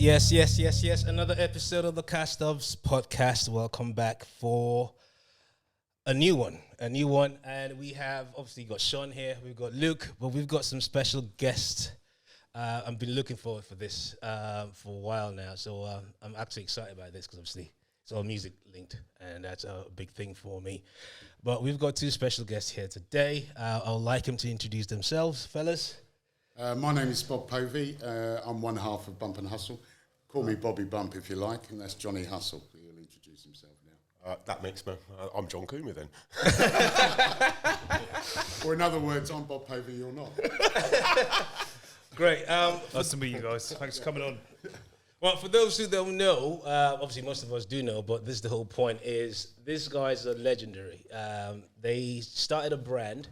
Yes. Another episode of the CastOffs podcast. Welcome back for a new one. And we have obviously got Sean here. We've got Luke, but we've got some special guests. I've been looking forward for this for a while now. So I'm actually excited about this because obviously it's all music linked, and that's a big thing for me. But we've got two special guests here today. I'd like them to introduce themselves, fellas. My name is Bob Povey. I'm one half of Bump and Hustle. Call me Bobby Bump if you like, and that's Johnny Hustle. He'll introduce himself now. That makes me. I'm Jon Coomer then. Or in other words, I'm Bob Povey, you're not. Great. Nice to meet you guys. Thanks for coming on. Well, for those who don't know, obviously most of us do know, but this is the whole point, is these guys are legendary. They started a brand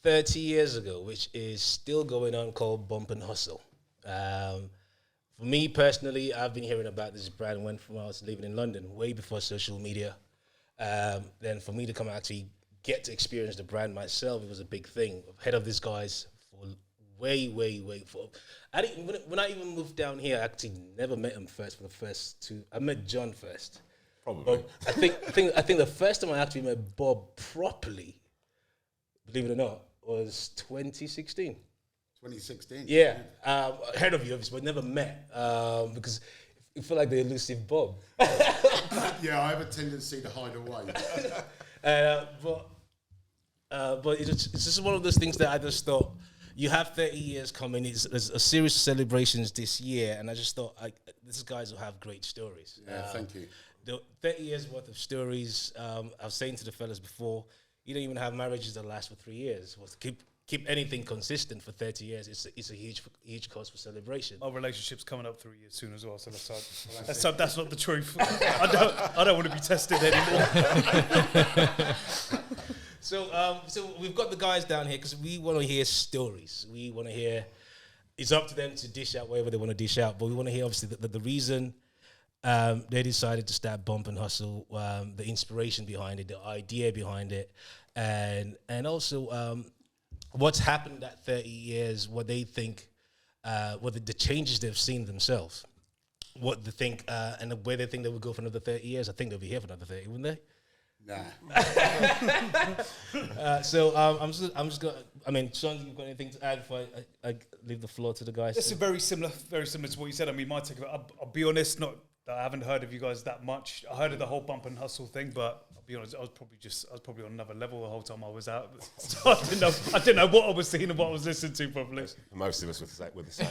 30 years ago, which is still going on, called Bump and Hustle. For me personally, I've been hearing about this brand when I was living in London, way before social media. Then for me to come and actually get to experience the brand myself, it was a big thing. I've heard of these guys for way for. When I even moved down here, I actually never met him first for the first two. I met John first. Probably. But I think the first time I actually met Bob properly, believe it or not, was 2016. 2016? Yeah. Heard of you, obviously, but never met because you feel like the elusive Bob. Yeah, I have a tendency to hide away. But it's just one of those things that I just thought, you have 30 years coming, there's a series of celebrations this year, and I just thought, these guys will have great stories. Yeah, thank you. The 30 years worth of stories, I was saying to the fellas before, you don't even have marriages that last for 3 years. Well, to keep anything consistent for 30 years, it's a huge cause for celebration. Our relationship's coming up 3 years soon as well, so that's not the truth. I don't want to be tested anymore. So we've got the guys down here because we want to hear stories. We want to hear. It's up to them to dish out whatever they want to dish out, but we want to hear obviously the reason they decided to start Bump and Hustle, the inspiration behind it, the idea behind it, and also what's happened in that 30 years, what they think, what the changes they've seen themselves, what they think, and where they think they would go for another 30 years. I think they'll be here for another 30, wouldn't they? Nah. I'm just going. I mean, Sean, you've got anything to add before I leave the floor to the guys? It's very similar to what you said. I mean, my take of it, I'll be honest, not that I haven't heard of you guys that much. I heard of the whole Bump and Hustle thing, but I'll be honest, I was probably on another level the whole time I was out. So I didn't know what I was seeing and what I was listening to probably. Most of us were the same.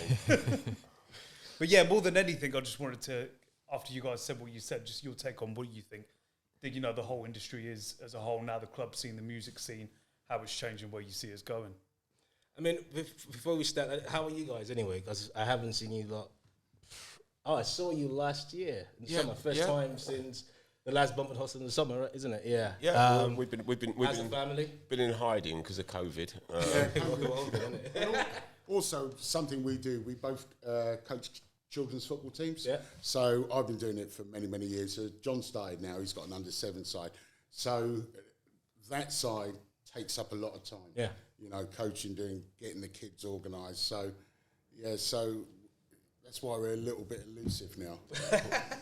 But yeah, more than anything, I just wanted to, after you guys said what you said, just your take on what you think the whole industry is as a whole now, the club scene, the music scene, how it's changing, where you see it's going. I mean, before we start, how are you guys anyway? Because I haven't seen you lot. Oh, I saw you last year in the summer. First time since the last Bump and Hustle in the summer, right? Isn't it? Yeah. Yeah. We've been as a family been in hiding because of COVID. Also, something we do, we both coach children's football teams. Yeah. So I've been doing it for many, many years. John started now, he's got an under-7 side. So that side takes up a lot of time. Yeah. You know, coaching, getting the kids organised. So, so that's why we're a little bit elusive now.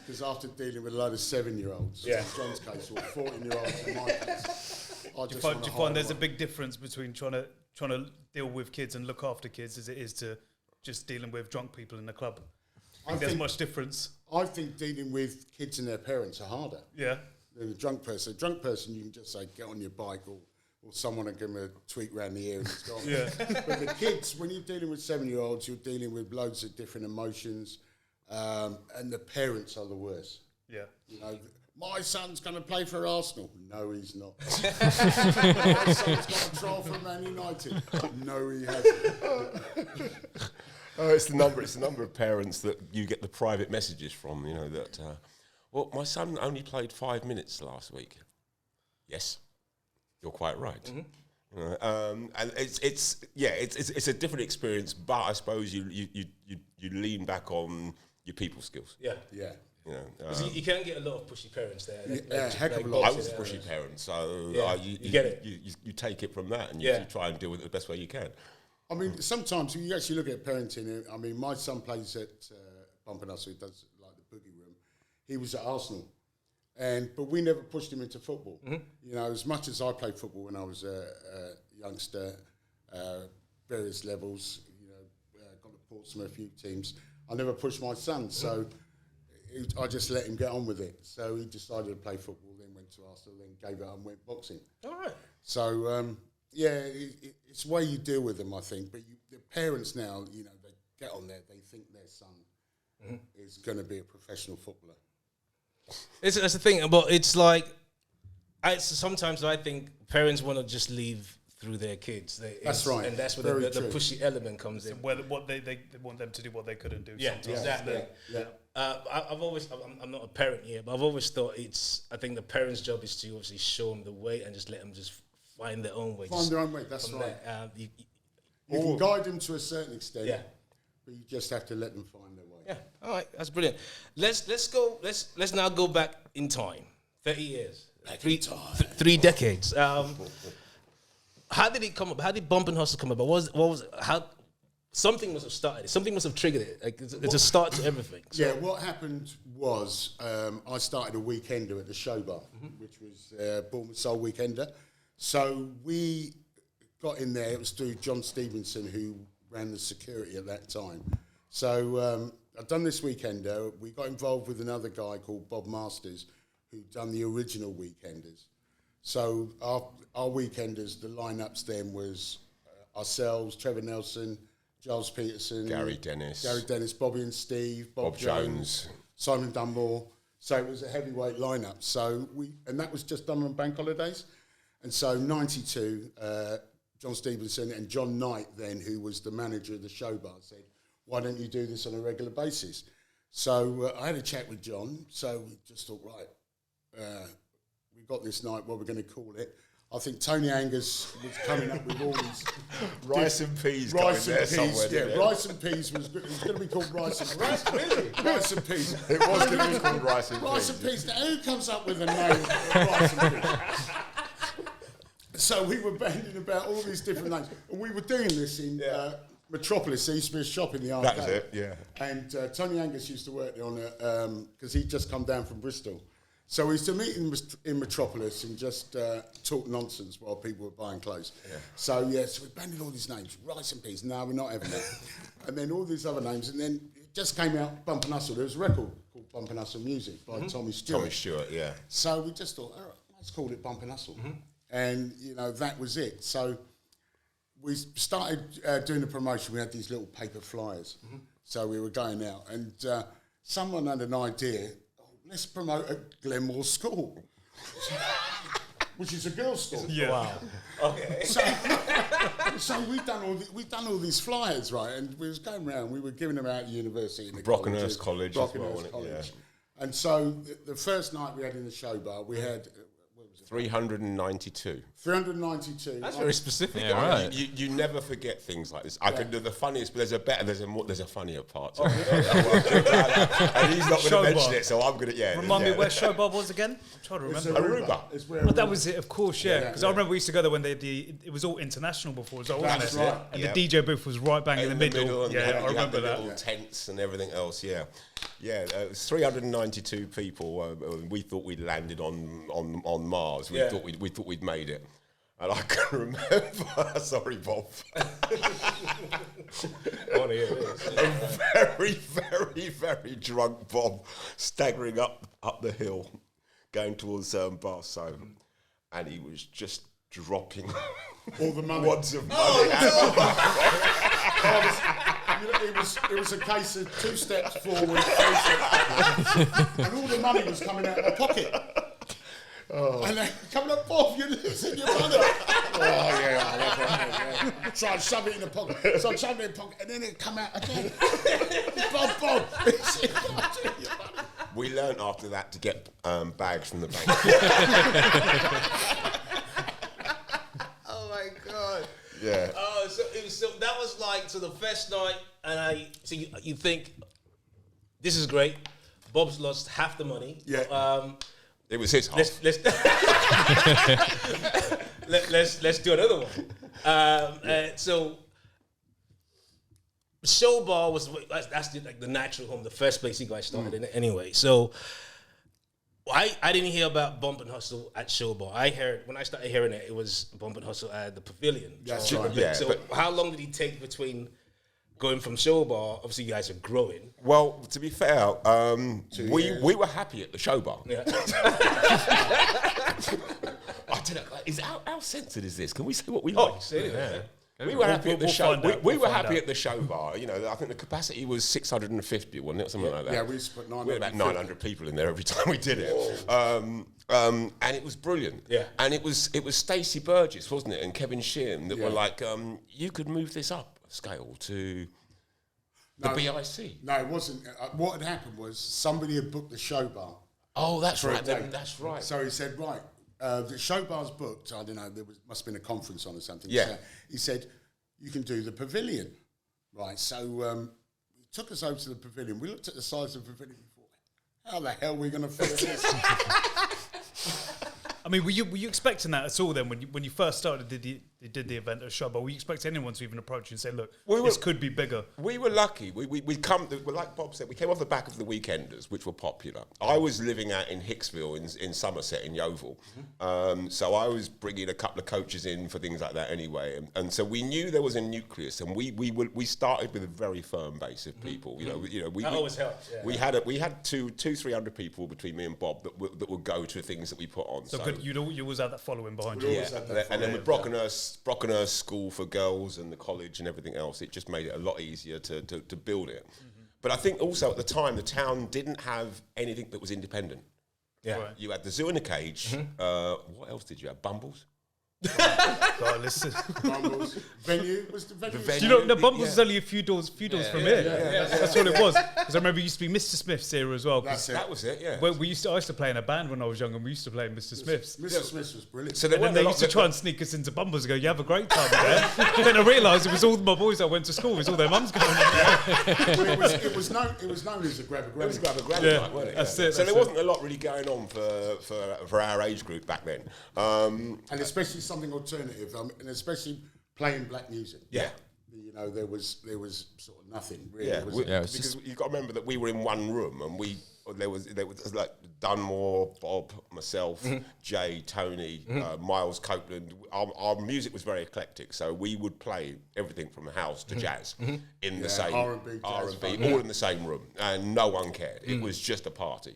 Because after dealing with a load of 7-year-olds, in John's case, or 14-year-olds in my case, do you find there's a big difference between trying to deal with kids and look after kids as it is to just dealing with drunk people in the club? I think there's much difference. I think dealing with kids and their parents are harder. Yeah. Than a drunk person. A drunk person, you can just say, get on your bike, or someone will give them a tweak round the ear and it's gone. Yeah. But the kids, when you're dealing with 7-year-olds, you're dealing with loads of different emotions, and the parents are the worst. Yeah. You know, my son's going to play for Arsenal. No, he's not. My son's got a trial for Man United. No, he hasn't. It's the number of parents that you get the private messages from. You know that. Well, my son only played 5 minutes last week. Yes, you're quite right. Mm-hmm. And it's a different experience, but I suppose you lean back on your people skills. Yeah. Yeah. You know, you can get a lot of pushy parents there. Heck of a lot. I was a pushy parent, so you get it. You take it from that, and you try and deal with it the best way you can. I mean, sometimes when you actually look at parenting, I mean, my son plays at Bumping Hustle, who does like the boogie room, he was at Arsenal. But we never pushed him into football. You know, as much as I played football when I was a youngster, various levels, you know, got to Portsmouth, a few teams, I never pushed my son. So I just let him get on with it. So he decided to play football, then went to Arsenal, then gave it up and went boxing. All right. So, it's the way you deal with them, I think. But the parents now, you know, they get on there, they think their son is going to be a professional footballer. That's the thing, but it's like, sometimes I think parents want to just leave through their kids. That's right. And that's where the pushy element comes in. Where what they want them to do what they couldn't do. Yeah, sometimes. exactly. Yeah. I'm not a parent yet, but I've always thought I think the parents' job is to obviously show them the way and just let them just find their own way. Find their own way, that's right. You You can guide them to a certain extent, Yeah. but you just have to let them find their way. Yeah, all right, that's brilliant. Let's now go back in time, 30 years, three decades. How did it come up? How did Bumpin' Hustle come about? How something must have started it. Something must have triggered it. Like it's a start to everything. So. Yeah, what happened was I started a weekender at the Show Bar, which was Bournemouth Soul Weekender. So we got in there. It was through John Stevenson, who ran the security at that time. So I'd done this weekender. We got involved with another guy called Bob Masters, who'd done the original weekenders. So our weekenders, the lineups then was ourselves, Trevor Nelson, Giles Peterson, Gary Dennis, Bobby and Steve, Bob Jones, Simon Dunmore. So it was a heavyweight lineup. So and that was just done on bank holidays. And so 92, John Stevenson and John Knight then, who was the manager of the Show Bar, said, why don't you do this on a regular basis? So I had a chat with John. So we just thought, right, we got this night, what we're going to call it. I think Tony Angus was coming up with all these... Rice and Peas Rice going and there Peas, somewhere. yeah. Rice and Peas was going to be called Rice and Peas. Really? Rice and Peas. It was going to be called Rice and Peas. Rice and Peas. Now, who comes up with a name of Rice and Peas? So we were banding about all these different names. And we were doing this in Metropolis, there used to be a shop in the arcade. That was it, yeah. And Tony Angus used to work there on it because he'd just come down from Bristol. So we used to meet in Metropolis and just talk nonsense while people were buying clothes. Yeah. So we banded all these names. Rice and Peas, no, we're not having that. And then all these other names. And then it just came out, Bumpin' Hustle. There was a record called Bumpin' Hustle Music by Tommy Stewart. Tommy Stewart, yeah. So we just thought, all right, let's call it Bumpin' Hustle. And, you know, that was it. So we started doing the promotion. We had these little paper flyers. So we were going out. And someone had an idea, let's promote at Glenmore School, which is a girls' school. Yeah. Wow. Okay. So we've done all these flyers, right? And we was going around. We were giving them out at university in the Brockenhurst College as well, Brockenhurst wasn't it? College. Yeah. And so the first night we had in the Show Bar, we had 392. 392. That's very specific. Yeah, right. You never forget things like this. I could do the funniest, but there's a funnier part. And he's not going to mention it, so I'm going to, Remind me where Show Bar was again? I'm trying to remember. Aruba. It's where Oh, that was it, of course, yeah. Because I yeah. remember we used to go there when it was all international before as well, wasn't That's it? right. And Yeah. the DJ booth was right bang in the middle. and Yeah, I you had remember the that. little tents and everything else. Yeah, it was 392 people. We thought we'd landed on Mars. We thought we'd made it. And I can remember, sorry, Bob, I want to hear this. a very, very, very drunk Bob staggering up the hill, going towards Barso, and he was just dropping all the money. wads of money. It was a case of 2 steps forward, 3 steps back, and all the money was coming out of my pocket. And they coming up, Bob, you're losing your money. Try and shove it in the pocket. So I shoved it in the pocket, and then it come out again. Bob. We learnt after that to get bags from the bank. Oh my God. Yeah. Oh, so that was like the first night, and you think this is great. Bob's lost half the money. Yeah. It was his half. Let's do another one. So Show Bar was that's the natural home, the first place you guys started in it anyway. So I didn't hear about Bump and Hustle at Show Bar. I heard when I started hearing it, it was Bump and Hustle at the Pavilion. That's So, right. Yeah, so but- how long did it take between going from Show Bar? Obviously, you guys are growing. Well, to be fair, years. we were happy at the show bar. Yeah. I don't know. How censored is this? Can we say what we like? Say it, man. We were happy at the we'll show. find out. We We'll were find happy out. at the show bar. You know, I think the capacity was 650, wasn't it, something like that? Yeah, we used to put We had about 950. 900 people in there every time we did it, and it was brilliant. Yeah. And it was Stacey Burgess, wasn't it, and Kevin Sheehan that were Yeah. like, you could move this up a scale to the BIC. No, it wasn't. What had happened was somebody had booked the show bar. Oh, that's for a right. day. That's right. So he said, right, the show bar's booked. I don't know, must have been a conference on or something. Yeah. So he said, you can do the pavilion. Right, so he took us over to the pavilion. We looked at the size of the pavilion and thought, how the hell are we going to fit this? I mean, were you expecting that at all then when you first started did the event at Show Bar? Were you expecting anyone to even approach you and say, look, this could be bigger? We were lucky. We come, like Bob said, we came off the back of the Weekenders, which were popular. I was living out in Hicksville in Somerset, in Yeovil. So I was bringing a couple of coaches in for things like that anyway. And so we knew there was a nucleus, and we started with a very firm base of people. That always helps. Yeah. We had 300 people between me and Bob that would go to things that we put on. So good, you always had that following behind you. always had that And then following, with Brockenhurst School for girls and the college and everything else, it just made it a lot easier to build it. But I think also at the time, the town didn't have anything that was independent. Yeah. Right. You had the Zoo in a Cage. What else did you have? Bumbles? God, listen. Bumbles. Venue was the venue. venue. Do you know, Bumbles Yeah. is only a few doors from here. That's what it was. Because I remember it used to be Mr. Smith's era as well. 'cause That's it. That was it, yeah. I used to play in a band when I was young, and we used to play in Mr. Smith's. Mr. Smith was brilliant. So there And then weren't they a lot used to that- try and sneak us into Bumbles and go, you have a great time there. Then I realised it was all my boys that went to school, it was all their mums going in there. it was known as a grab a It was granny. grab a granny Yeah, night, wasn't it? that's Yeah. it, So that's there it. wasn't a lot really going on for our age group back then. And especially something alternative, and especially playing black music. Yeah. You know, there was sort of nothing really. Yeah, was it? because you've got to remember that we were in one room, and there was like Dunmore, Bob, myself, Jay, Tony, Miles Copeland. Our music was very eclectic, so we would play everything from house to jazz in the same R&B, jazz, R&B, all in the same room, and no one cared. It was just a party.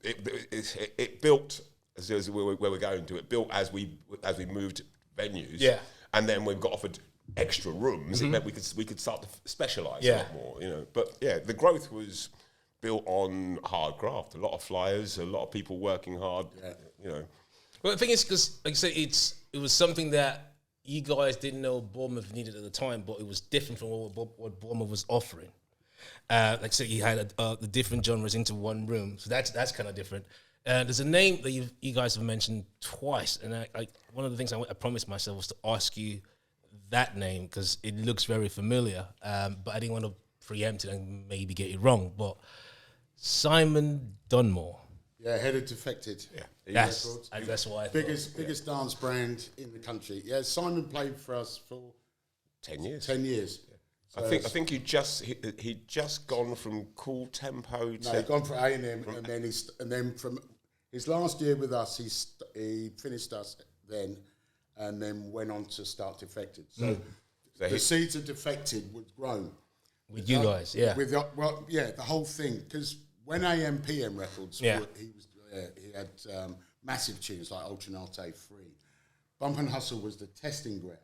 It built as where we're going to. It built as we moved venues. Yeah. And then we got offered extra rooms. It meant we could start to specialise a Yeah. lot more, you know. But yeah, the growth was built on hard graft. A lot of flyers, a lot of people working hard. You know. Well, the thing is, because like I say, it was something that you guys didn't know Bournemouth needed at the time, but it was different from what Bournemouth was offering. Like I said, you had the different genres into one room, so that's kind of different. There's a name that you guys have mentioned twice, and one of the things I promised myself was to ask you that name because it looks very familiar, but I didn't want to preempt it and maybe get it wrong. But Simon Dunmore. Yeah, Head of Defected. Yeah. That's why I thought. Biggest dance brand in the country. Yeah, Simon played for us for 10 years. 10 years. I think he'd just gone from Cool Tempo to No, he'd gone for A&M, and then from his last year with us, he finished us then, and then went on to start Defected. So the seeds of Defected was grown with you guys, yeah. With the whole thing, because when AM PM Records, Yeah. he had massive tunes like Ultranate Free. Bump and Hustle was the testing ground.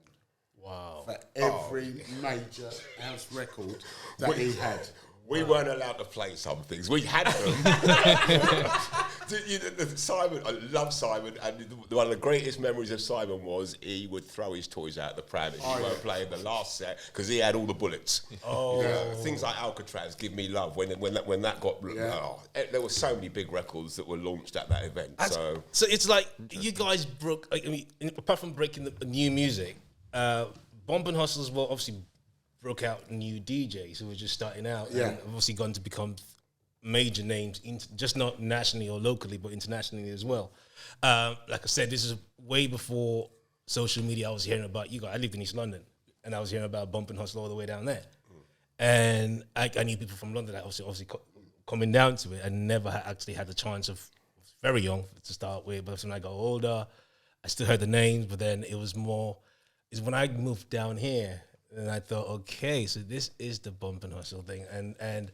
Wow. For every major house record that he had. We weren't allowed to play some things. We had them. Simon, I love Simon, and one of the greatest memories of Simon was he would throw his toys out the pram if you weren't playing the last set because he had all the bullets. Things like Alcatraz, Give Me Love. When that got, there were so many big records that were launched at that event. So it's like you guys broke. I mean, apart from breaking the new music, Bump and Hustle as well obviously broke out new DJs who were just starting out and obviously gone to become major names, just not nationally or locally, but internationally as well. Like I said, this is way before social media. I was hearing about you guys. I lived in East London, and I was hearing about Bump and Hustle all the way down there. And I knew people from London that obviously coming down to it, and never actually had the chance of, very young to start with, but when I got older, I still heard the names, but then it was more, is when I moved down here, and I thought, okay, so this is the bump and hustle thing, and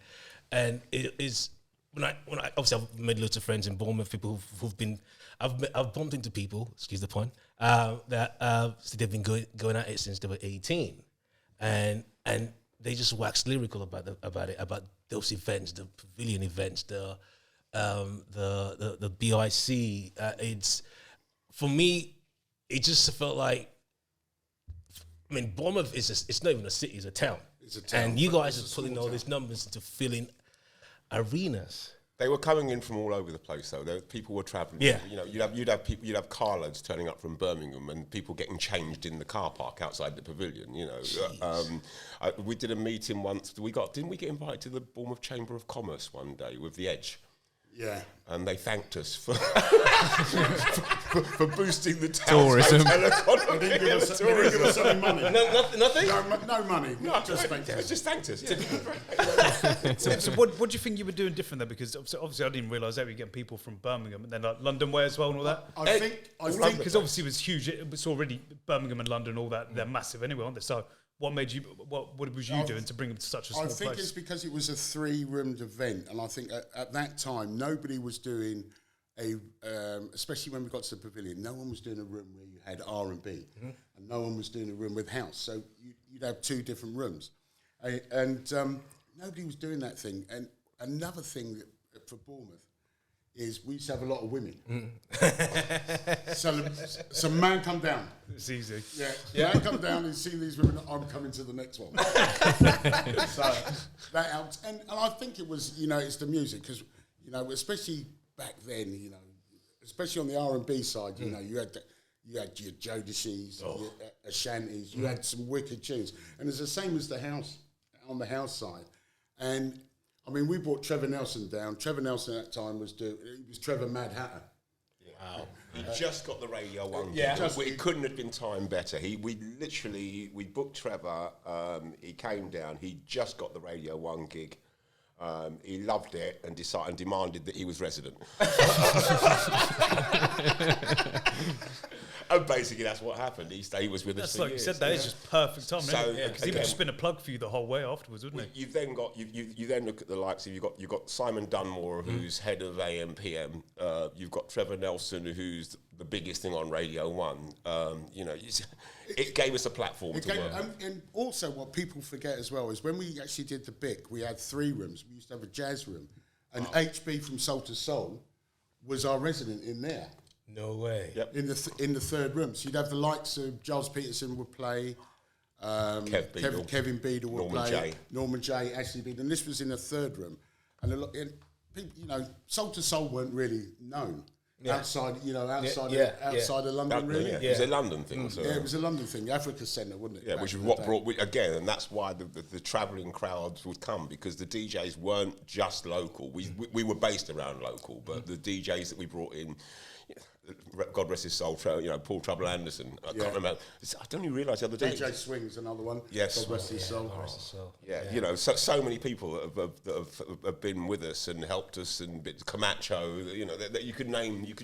it is, when I obviously I've made lots of friends in Bournemouth, people who've been, I've bumped into people, excuse the pun, that so they've been going at it since they were 18, and they just wax lyrical about those events, the pavilion events, the BIC. It's, for me, it just felt like, I mean, Bournemouth it's not even a city, it's a town. It's a town, and you but guys it's are a putting small all town. these numbers into filling arenas. They were coming in from all over the place, though. People were travelling. Yeah. You know, you'd have carloads turning up from Birmingham, and people getting changed in the car park outside the pavilion. You know, we did a meeting once. Didn't we get invited to the Bournemouth Chamber of Commerce one day with the Edge? Yeah. And they thanked us for for boosting the town's Tourism. hotel economy. They didn't give us any money. Nothing? No money. Just thank you. Just thanked us. Yeah. So what do you think you were doing different there? Because obviously I didn't realise that we were getting people from Birmingham and then like London way as well and all that. I think Because obviously it was huge. It was already Birmingham and London, all that. They're massive anyway, aren't they? So what made you? What was you doing to bring them to such a small I think place? it's because it was a 3-roomed event, and I think at that time nobody was doing especially when we got to the pavilion, no one was doing a room where you had R&B, and no one was doing a room with house. So you'd have 2 different rooms, and nobody was doing that thing. And another thing for Bournemouth is we used to have a lot of women. So man, come down. It's easy. Yeah, man, come down and see these women. I'm coming to the next one. So that helped, and I think it was, you know, it's the music, because, you know, especially back then, you know, especially on the R&B side, you know, you had your Jodeci's, your Ashantis, you had some wicked tunes, and it's the same as the house on the house side, and. I mean, we brought Trevor Nelson down. Trevor Nelson at that time was Trevor Mad Hatter. Wow. He just got the Radio 1 Yeah. gig. It couldn't have been timed better. We booked Trevor, he came down, he just got the Radio 1 gig. He loved it and demanded that he was resident. And basically that's what happened. He was with us That's for like years. you said. That is just perfect time. So, Because he would just been a plug for you the whole way afterwards, wouldn't he? You've then got you then look at the likes of you've got Simon Dunmore, who's head of AM/PM. You've got Trevor Nelson, who's the biggest thing on Radio 1. You know, it gave us a platform to work. And also what people forget as well is when we actually did the BIC, we had 3 rooms. We used to have a jazz room, and HB from Soul to Soul was our resident in there. No way. Yep. In the 3rd room, so you'd have the likes of Giles Peterson would play, Kevin Beadle would play, Norman J, Ashley Beadle, and this was in the 3rd room, and people, you know, Soul to Soul weren't really known outside of London, really. Yeah. It was a London thing. So. Yeah, it was a London thing, the Africa Centre, wasn't it? Yeah, which is what brought again, and that's why the travelling crowds would come, because the DJs weren't just local. We were based around local, but the DJs that we brought in. God rest his soul, you know, Paul Trouble Anderson. I can't remember. I don't even realise the other day. DJ Swing's another one. Yes. God rest his soul. Yeah, you know, so many people that have been with us and helped us, and Camacho, you know, that you can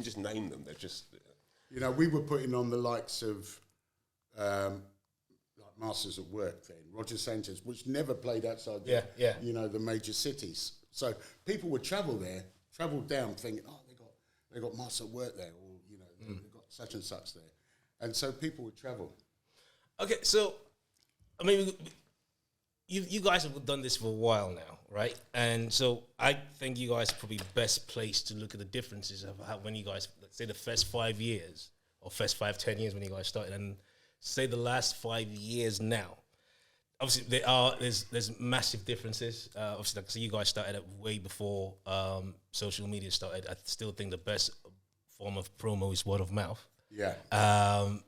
just name them. They're just... You know, we were putting on the likes of like Masters at Work then, Roger Sanchez, which never played outside you know, the major cities. So people would travel down thinking, oh, they got Masters at Work there, or, you know, they've got such and such there. And so people would travel. Okay, so, I mean, you guys have done this for a while now, right? And so I think you guys are probably best placed to look at the differences of how, when you guys, let's say the first 5 years, or first 10 years when you guys started, and say the last 5 years now. Obviously, there's massive differences. Obviously, like, so you guys started way before social media started. I still think the best form of promo is word of mouth. Yeah.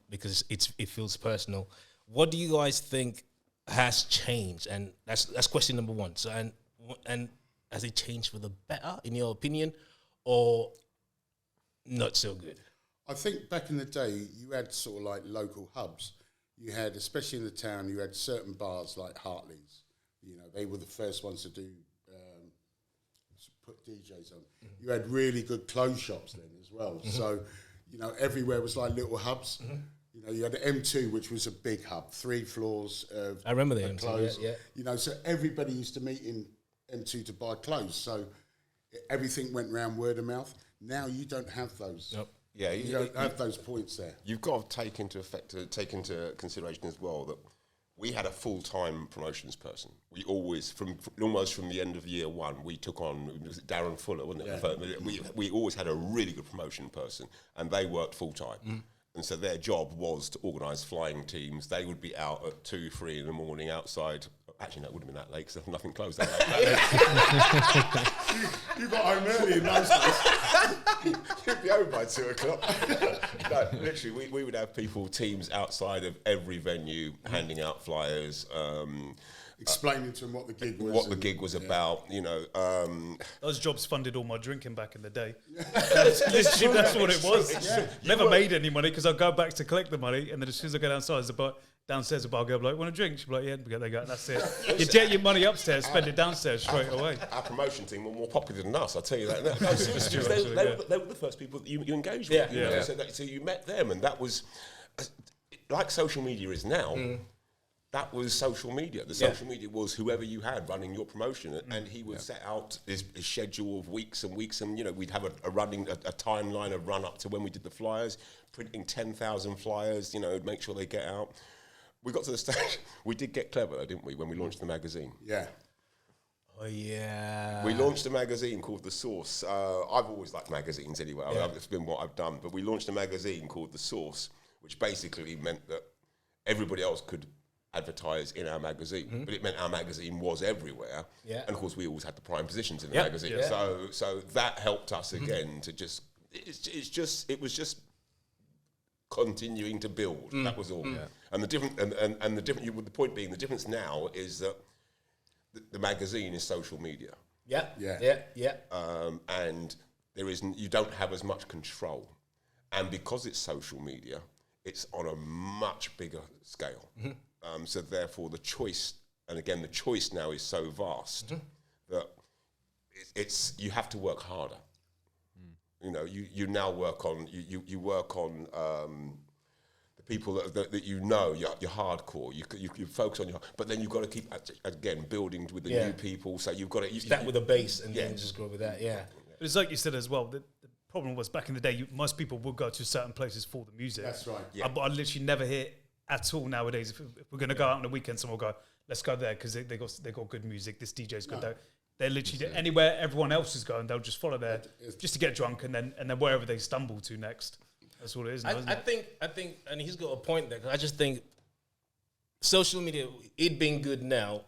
Because it feels personal. What do you guys think has changed? And that's question number 1. So and has it changed for the better in your opinion, or not so good? I think back in the day, you had sort of like local hubs. You had, especially in the town, you had certain bars like Hartley's, You know, they were the first ones to do put DJs on. You had really good clothes shops then as well. So, you know, everywhere was like little hubs. You know, you had the M2, which was a big hub, 3 floors of I remember the M2, clothes. yeah. You know, so everybody used to meet in M2 to buy clothes. So everything went round word of mouth. Now you don't have those. Nope. Yeah, You don't have those points there. You've got to take into consideration as well that we had a full-time promotions person. We always, almost from the end of year one, we took on, was it Darren Fuller, wasn't it? Yeah. We always had a really good promotion person, and they worked full-time. And so their job was to organise flying teams. They would be out at 2, 3 in the morning outside. Actually, no, it wouldn't have been that late because nothing closed that late. You got home early in those days. You'd be home by 2 o'clock. No, literally, we would have teams outside of every venue, handing out flyers, explaining to them what the gig was. What the gig was about, you know. Those jobs funded all my drinking back in the day. That's what it was. Yeah. Never made any money because I'd go back to collect the money, and then as soon as I go downstairs, a bar girl be like, "Want a drink?" She'd be like, "Yeah." There you go. That's it. You get your money upstairs, spend it downstairs straight away. Our promotion team were more popular than us, I'll tell you that. No, seriously, they were the first people that you engaged with. You know? So you met them, and that was, like social media is now, that was social media. The social media was whoever you had running your promotion, and he would set out his schedule of weeks and weeks, and, you know, we'd have a timeline of run up to when we did the flyers, printing 10,000 flyers, you know, make sure they get out. We got to the stage, we did get clever though, didn't we, when we launched the magazine? Yeah. Oh, yeah. We launched a magazine called The Source. I've always liked magazines anyway. It's been what I've done. But we launched a magazine called The Source, which basically meant that everybody else could advertise in our magazine. But it meant our magazine was everywhere. Yeah. And of course, we always had the prime positions in the magazine. Yeah. So that helped us again to just, it was just continuing to build. That was all. Yeah. And the point being, the difference now is that the magazine is social media. Yeah. And you don't have as much control. And because it's social media, it's on a much bigger scale. So therefore the choice now is so vast that you have to work harder. You know, you now work on you work on the people that you know, you're hardcore. You focus on but then you've got to keep again building with the new people. So you've got to start with a base and then just grow with that. Yeah, it's like you said as well. The problem was back in the day, most people would go to certain places for the music. That's right. Yeah. I literally never hear at all nowadays. If we're going to go out on the weekend, someone will go, "Let's go there because they got good music. This DJ's good." No. They're literally anywhere everyone else is going, they'll just follow there just to get drunk, and then wherever they stumble to next. That's what it is now, isn't it? I think, and he's got a point there. 'Cause I just think social media, it being good now,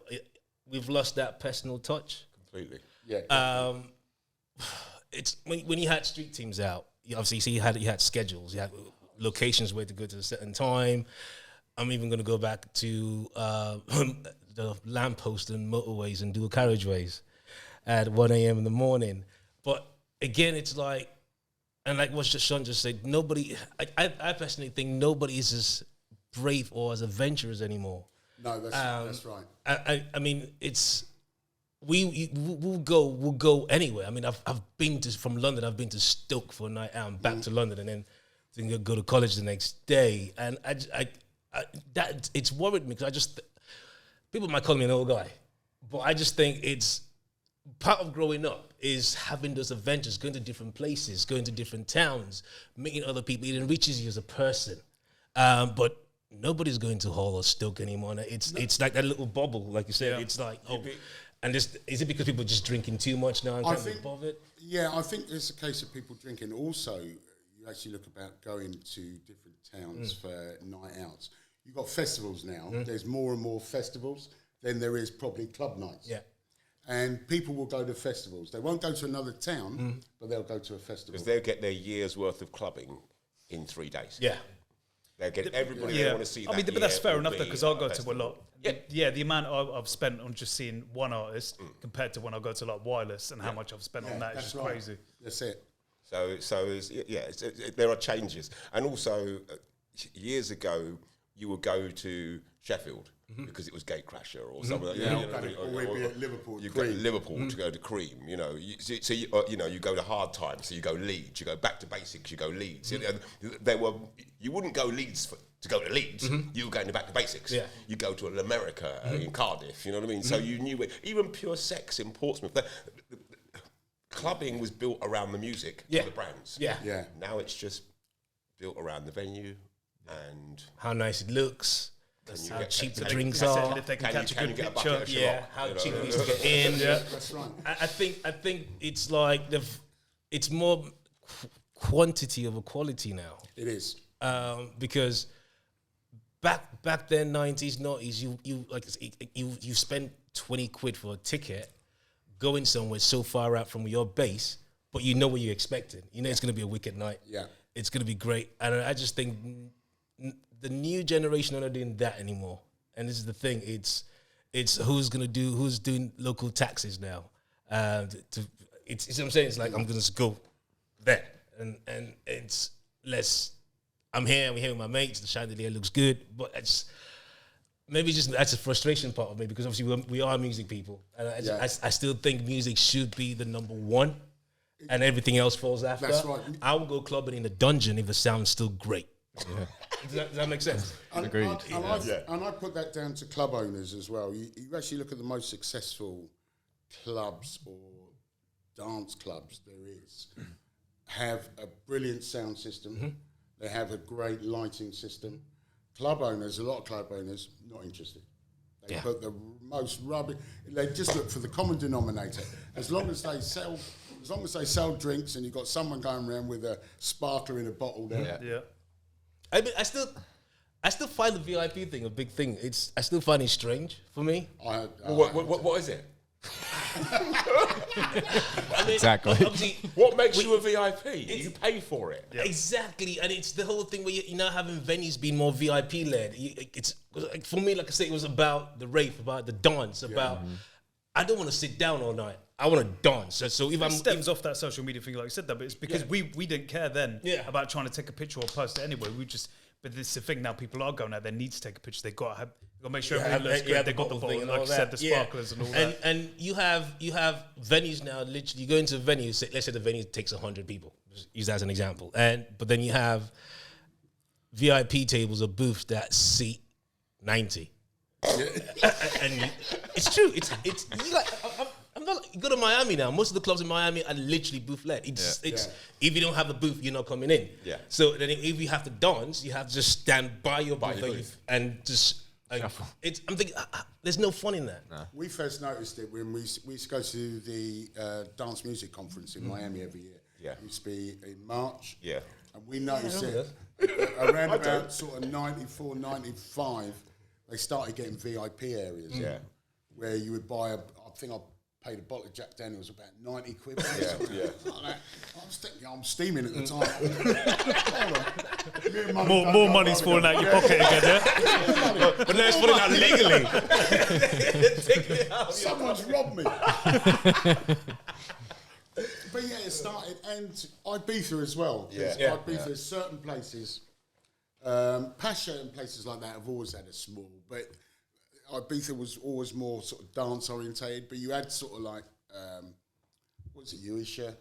we've lost that personal touch. Completely. Yeah. It's when you had street teams out. Obviously, you had schedules, you had locations where to go to a certain time. I'm even going to go back to the lamppost and motorways and dual carriageways at 1 a.m. in the morning. But again, it's like, and like what Sean just said, nobody, I personally think nobody is as brave or as adventurous anymore. No, that's right. I mean, it's, we'll go anywhere. I mean, I've been from London, I've been to Stoke for a night out and back to London, and then go to college the next day. And that it's worried me because people might call me an old guy, but I just think it's part of growing up is having those adventures, going to different places, going to different towns, meeting other people. It enriches you as a person. But nobody's going to Hull or Stoke anymore. It's like that little bubble, like you said. Yeah. It's like, and is it because people are just drinking too much now and can't be bothered? Yeah, I think it's a case of people drinking. Also, you actually look about going to different towns for night outs. You've got festivals now. There's more and more festivals than there is probably club nights. Yeah. And people will go to festivals. They won't go to another town, but they'll go to a festival. Because they'll get their year's worth of clubbing in 3 days. Yeah. They'll get everybody they want to see that. I mean, but that's fair enough, though, because I'll go to a lot. Yeah, the amount I've spent on just seeing one artist compared to when I go to like Wireless and how much I've spent on that is just crazy. That's it. So there are changes. And also, years ago, you would go to Sheffield because it was Gatecrasher or something. Or we'd be at Liverpool. You go to Liverpool to go to Cream. You know, you go to Hard Times, so you go Leeds. You go back to basics. You go Leeds. You wouldn't go Leeds to go to Leeds. You were going back to basics. Yeah. You go to America in Cardiff. You know what I mean? So you knew it. Even Pure Sex in Portsmouth. Clubbing was built around the music, for the brands. Yeah. Now it's just built around the venue and how nice it looks, how cheap the drinks are. are. If they can catch a good get picture. bucket of How cheap it is to get in. That's right. I think it's like it's more quantity over quality now. It is. Because back then, 90s, 90s, you spend 20 quid for a ticket, going somewhere so far out from your base, but you know what you're expecting. You know it's going to be a wicked night. Yeah. It's going to be great. And I just think the new generation are not doing that anymore. And this is the thing. It's who's doing local taxes now. It's what I'm saying. It's like, I'm going to go there. And it's less, we're here with my mates, the chandelier looks good, but that's a frustration part of me, because obviously we are music people. And I still think music should be the number one. And everything else falls after. That's right. I will go clubbing in the dungeon if the sound's still great. Does that make sense? Agreed. And I put that down to club owners as well. You actually look at the most successful clubs or dance clubs there is, have a brilliant sound system. They have a great lighting system. A lot of club owners, not interested. They put the most rubbish. They just look for the common denominator. As long as they sell drinks, and you've got someone going around with a sparkler in a bottle there. Yeah. I mean, I still find the VIP thing a big thing. I still find it strange for me. What is it? I mean, exactly. What makes you a VIP? You pay for it. Yep. Exactly, and it's the whole thing where you're now having venues being more VIP led. It's for me, like I say, it was about the rave, about the dance, about. I don't want to sit down all night. I want to dance. So if it stems off that social media thing, like you said, that, but it's because we didn't care then about trying to take a picture or post it anyway. But this is the thing now. People are going out. They need to take a picture. They got to make sure everything looks good. They got the bottle, like you said, the sparklers and all that. And you have venues now. Literally, you go into a venue. Let's say the venue takes 100 people. Just use that as an example. But then you have VIP tables or booths that seat 90. And it's true. It's I'm not. You go to Miami now. Most of the clubs in Miami are literally booth led. If you don't have a booth, you're not coming in. Yeah. So then, if you have to dance, you have to just stand by your booth and just. I'm thinking, there's no fun in that. Nah. We first noticed it when we used to go to the dance music conference in Miami every year. Yeah. It used to be in March. Yeah. And we noticed it around about sort of 94, 95. They started getting VIP areas. Yeah. Where you would buy I think I paid a bottle of Jack Daniels about 90 quid. I'm steaming at the time. More money's falling out your pocket again, yeah? But now it's falling out legally. Someone's robbed me. But yeah, it started, and Ibiza as well. Ibiza, certain places, Pasha and places like that have always had a small, but Ibiza was always more sort of dance orientated, but you had sort of like, what was it, Uisha?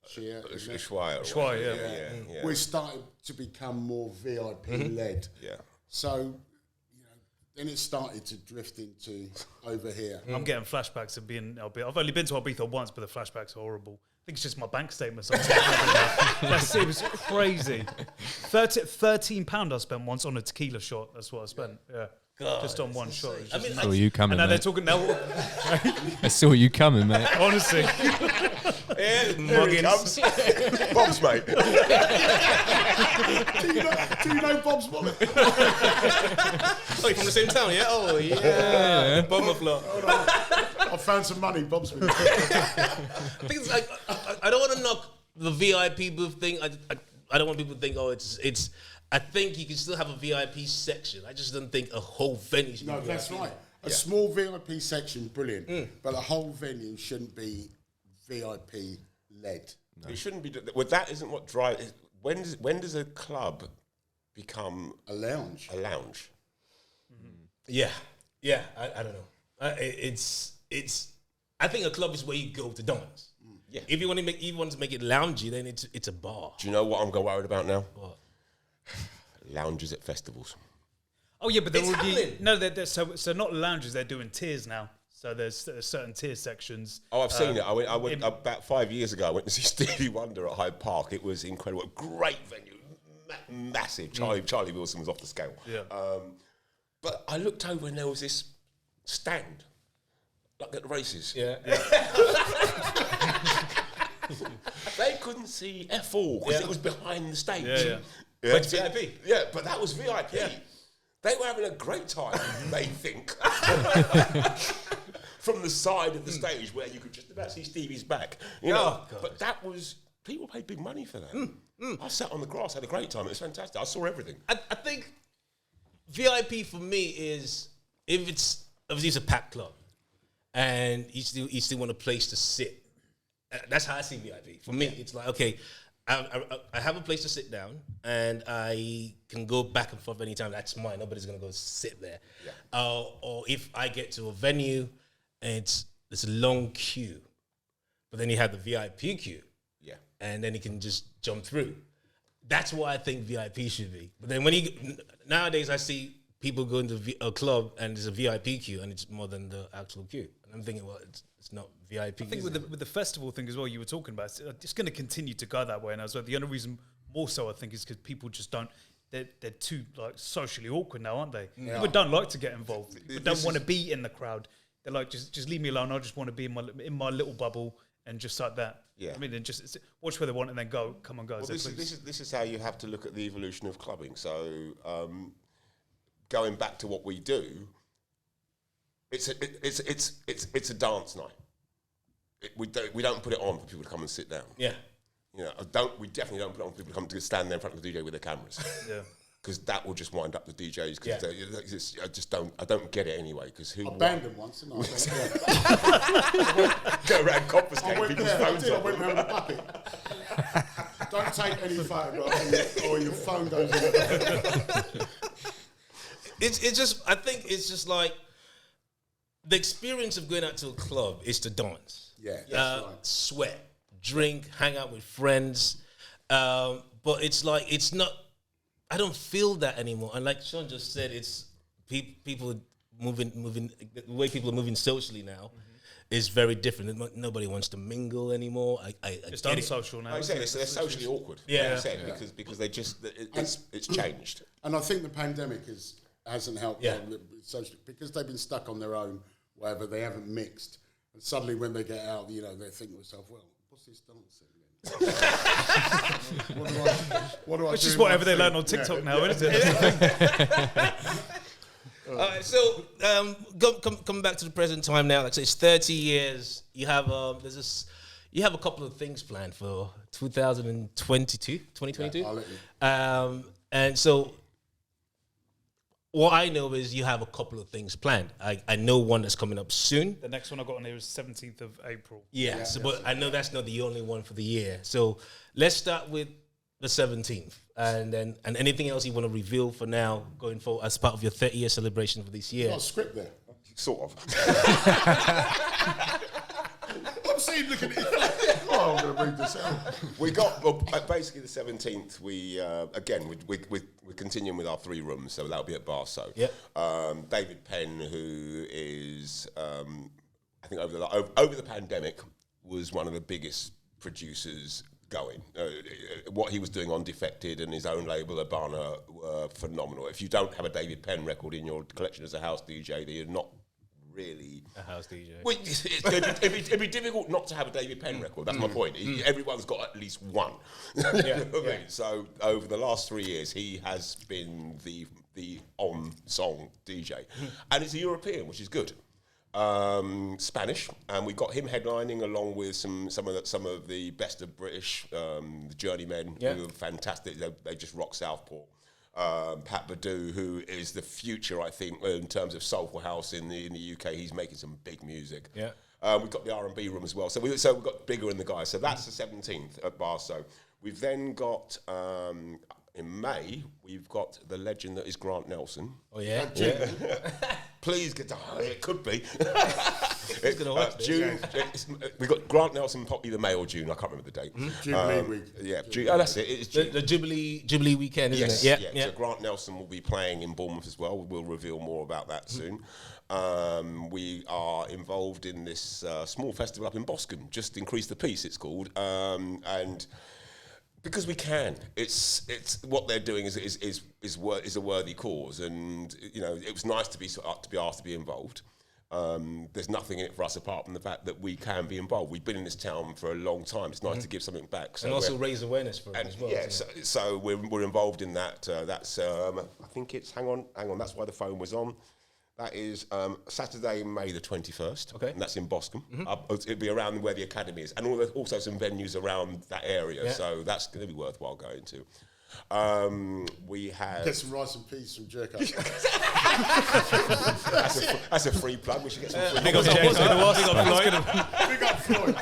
Shwai, yeah. We started to become more VIP led. Yeah. So, then it started to drift into over here. I'm getting flashbacks of being Ibiza. I've only been to Ibiza once, but the flashbacks are horrible. I think it's just my bank statement. It was crazy. £13 I spent once on a tequila shot. That's what I spent. Yeah. God, just on one shot. I saw you coming, and now mate. They're talking now. I saw you coming, mate. Honestly. Muggins. Bob's mate. Do you know Bob's wallet? Oh, you're from the same town, yeah? Oh, yeah. Bummerflow. I found some money, Bob's mate. I think it's like, I don't want to knock the VIP booth thing. I don't want people to think, it's. I think you can still have a VIP section. I just don't think a whole venue should be VIP. That's right. A small VIP section, brilliant. But a whole venue shouldn't be VIP led. No. It shouldn't be. Well, that isn't what drives. When does a club become a lounge? A lounge. Yeah. Yeah, I don't know. I think a club is where you go to dance. Yeah. If you want to make it loungy, then it's a bar. Do you know what I'm worried about now? What? Lounges at festivals. Oh yeah, but they're It's already happening. no. So not lounges. They're doing tiers now. So there's certain tier sections. Oh, I've seen it. I went about 5 years ago. I went to see Stevie Wonder at Hyde Park. It was incredible. Great venue, massive. Charlie Wilson was off the scale. Yeah. But I looked over and there was this stand, like at the races. Yeah. They couldn't see F4 because it was behind the stage. Yeah. But it's VIP. Yeah, but that was VIP. Yeah. They were having a great time, they think. From the side of the stage where you could just about see Stevie's back. You know? God. But that was, people paid big money for that. I sat on the grass, had a great time. It was fantastic. I saw everything. I think VIP for me is if it's obviously it's a packed club, and you still want a place to sit. That's how I see VIP. For me, it's like okay, I have a place to sit down, and I can go back and forth anytime. That's mine. Nobody's gonna go sit there. Yeah. Or if I get to a venue, and it's a long queue, but then you have the VIP queue. Yeah. And then you can just jump through. That's what I think VIP should be. But then nowadays I see people go into a club and there's a VIP queue and it's more than the actual queue. And I'm thinking, well, it's not VIP. I think with the festival thing as well, you were talking about, it's going to continue to go that way. And I was like, the only reason more so I think is because people just don't. They're too like socially awkward now, aren't they? Yeah. People don't like to get involved. People don't want to be in the crowd. They're like, just leave me alone. I just want to be in my little bubble and just like that. Yeah. I mean, and just watch where they want and then come on, guys. Well, this is how you have to look at the evolution of clubbing. So, going back to what we do, it's a dance night. We don't put it on for people to come and sit down. Yeah. You know, we definitely don't put it on for people to come to stand there in front of the DJ with their cameras. Yeah. Because that will just wind up the DJs. Because I don't get it anyway. Because who Abandoned once, didn't I? go around confiscating people's phones? I went round the bucket. Don't take any photographs or your phone goes in. I think it's just like the experience of going out to a club is to dance. Yeah, that's right. Sweat, drink, hang out with friends. But it's like, it's not, I don't feel that anymore. And like Sean just said, it's people moving, the way people are moving socially now is very different. Nobody wants to mingle anymore. It's unsocial now. Like I said, they're socially awkward. Yeah. Like I said, because they just, it's changed. And I think the pandemic hasn't helped them socially, because they've been stuck on their own, wherever they haven't mixed. And suddenly when they get out, you know, they think to themselves, well, what's this dancing? what do I Which do is in whatever my they learn thing? on TikTok Yeah. now, isn't it? All right, so coming back to the present time now, like I say, it's 30 years. You have you have a couple of things planned for 2022. I'll let you. And so what I know is you have a couple of things planned. I know one that's coming up soon. The next one I got on here is 17th of April. Yeah, but I know that's not the only one for the year. So let's start with the 17th, and anything else you want to reveal for now, going forward as part of your 30-year celebration for this year. Got a script there. Sort of. I'm seeing looking at you. Oh, I'm going to read this out. We got basically the 17th. We again we're continuing with our 3 rooms, so that'll be at Barso. Yep. David Penn, who is I think over the pandemic was one of the biggest producers going. What he was doing on Defected and his own label Urbana were phenomenal. If you don't have a David Penn record in your collection as a house DJ, then you're not really A house DJ. Well, it'd be difficult not to have a David Penn record. That's my point. Everyone's got at least one. You know what I mean? So over the last 3 years, he has been the on-song DJ, and he's a European, which is good. Spanish, and we got him headlining along with some of the best of British, the Journeymen, who are fantastic. They just rock Southport. Pat Badu, who is the future, I think, in terms of soulful house in the UK. He's making some big music. Yeah. We've got the R&B room as well. So we've got Bigger in the Guys. So that's the 17th at Barso. We've then got, in May, we've got the legend that is Grant Nelson. Oh, yeah? Please get down. It could be. It's gonna work. June. We've got Grant Nelson, either May or June. I can't remember the date. Jubilee week. Yeah, oh, that's it. It's June. The Jubilee weekend, isn't Yes, it? yeah. So Grant Nelson will be playing in Bournemouth as well. We'll reveal more about that soon. We are involved in this small festival up in Boscombe. Just Increase the Peace, it's called, and because we can. It's what they're doing is a worthy cause, and it was nice to be asked to be involved. There's nothing in it for us apart from the fact that we can be involved. We've been in this town for a long time. It's nice to give something back. So and also raise awareness for it as well. Yeah, so we're involved in that. That's I think it's hang on. That's why the phone was on. That is Saturday, May the 21st. Okay. And that's in Boscombe. It'll be around where the academy is, and also some venues around that area. Yeah. So that's going to be worthwhile going to. We have. Get some rice and peas from Jerk Up. That's a free plug. We should get some free. Big up Floyd.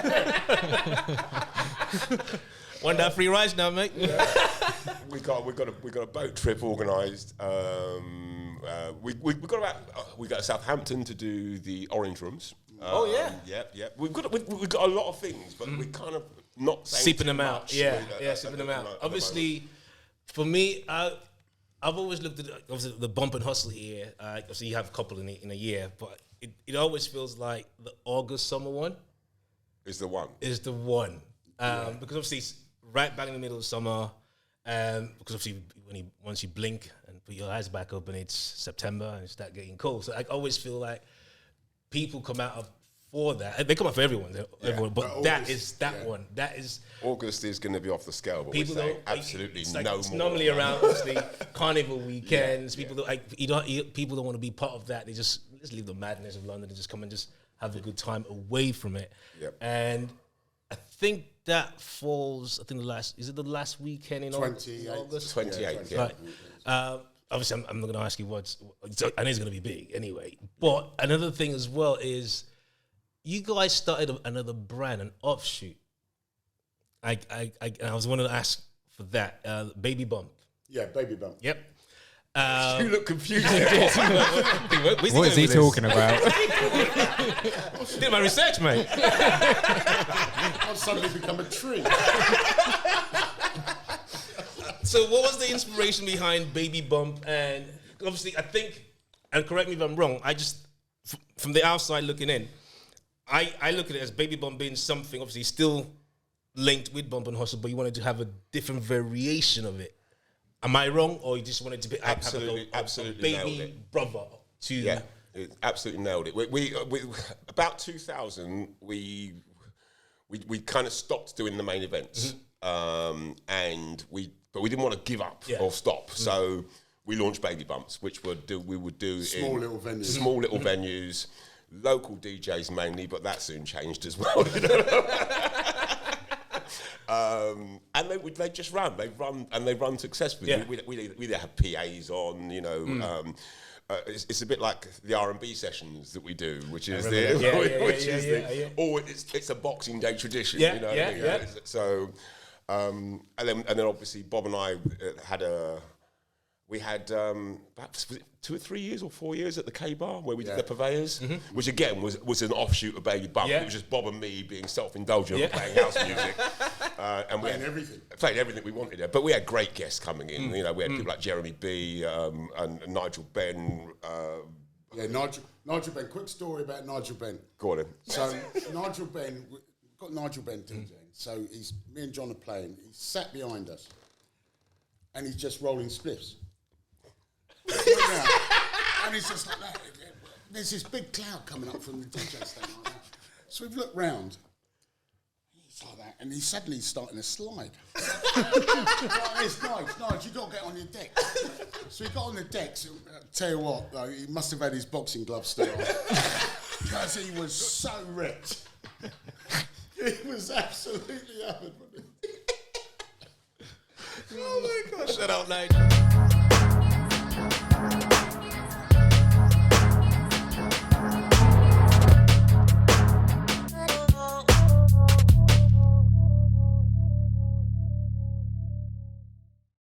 Want that free rice now, mate? We got a boat trip organised. We got to Southampton to do the Orange Rooms. Oh yeah. Yeah. We've got a lot of things, but we're kind of not saying Sipping too them out. much. Sipping them out. Obviously, for me, I've always looked at obviously the bump and hustle here. Obviously, you have a couple in a year, but it always feels like the August summer one Is the one. Because obviously it's right back in the middle of summer. Because obviously once you blink and put your eyes back up and it's September and it start getting cold. So I always feel like people come out for that. They come out for everyone, but August, that is that one. That is August is going to be off the scale, but people we're saying don't absolutely it's like, no it's more. normally around obviously carnival weekends. People don't people don't want to be part of that. They just leave the madness of London and just come and just have a good time away from it. Yep. And I think that falls. I think the last weekend in August. 28. Yeah. Right. Obviously, I'm not going to ask you what's. I know it's going to be big anyway. But another thing as well is, you guys started another brand, an offshoot. I was wanting to ask for that. Baby Bump. Yeah, Baby Bump. Yep. You look confused. What is he talking about? Did my research, mate. I've suddenly become a tree. So what was the inspiration behind Baby Bump? And obviously, I think, and correct me if I'm wrong, I just, from the outside looking in, I look at it as Baby Bump being something obviously still linked with Bump and Hustle, but you wanted to have a different variation of it. Am I wrong, or you just wanted to be Absolutely nailed baby it. brother to? Yeah, it absolutely nailed it. We about 2000, we kind of stopped doing the main events, but we didn't want to give up or stop. So we launched Baby Bumps, which we would do Small in little venues. small little venues, local DJs mainly, but that soon changed as well. And they just run. They run successfully. Yeah. We either have PAs on, it's a bit like the R&B sessions that we do, which is or it's a Boxing Day tradition. Yeah, you know what I mean? So, and then obviously Bob and I had perhaps was it 2 or 3 years or 4 years at the K Bar where we did the purveyors, which again was an offshoot of Baby Bump. Yeah. It was just Bob and me being self-indulgent, playing house music, and we played everything we wanted there. But we had great guests coming in. We had people like Jeremy B and Nigel Ben. Nigel Ben. Quick story about Nigel Ben. Go on then. So Nigel Ben, we've got Nigel Ben DJing. So me and John are playing. He's sat behind us, and he's just rolling spliffs. And he's just like that. There's this big cloud coming up from the DJ stand like that. So we've looked round. He's like that, and he's suddenly starting to slide. It's Nige, you've got to get on your deck. So he got on the deck. So, tell you what, though, he must have had his boxing gloves still on. Because he was so ripped. He was absolutely hammered. Oh my gosh! Shout out, Nigel.